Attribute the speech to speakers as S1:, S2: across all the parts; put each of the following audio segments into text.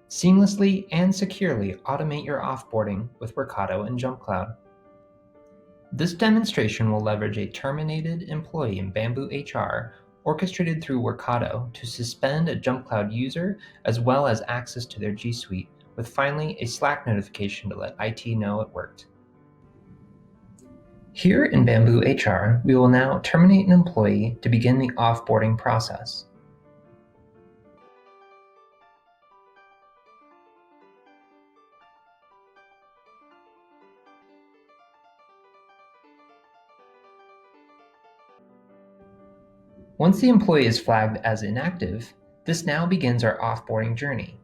S1: Seamlessly and securely automate your offboarding with Workato and JumpCloud. This demonstration will leverage a terminated employee in BambooHR orchestrated through Workato to suspend a JumpCloud user as well as access to their G Suite, with finally a Slack notification to let IT know it worked. Here in BambooHR, we will now terminate an employee to begin the offboarding process. Once the employee is flagged as inactive, this now begins our offboarding journey.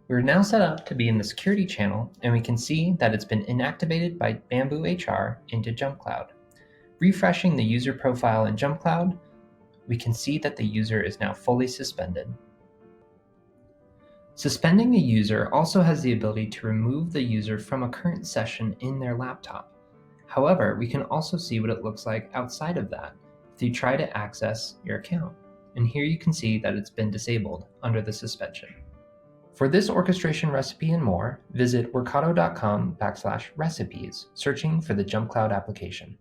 S1: We're now set up to be in the security channel, and we can see that it's been inactivated by BambooHR into JumpCloud. Refreshing the user profile in JumpCloud, we can see that the user is now fully suspended. Suspending a user also has the ability to remove the user from a current session in their laptop. However, we can also see what it looks like outside of that if you try to access your account. And here you can see that it's been disabled under the suspension. For this orchestration recipe and more, visit workato.com/recipes, searching for the JumpCloud application.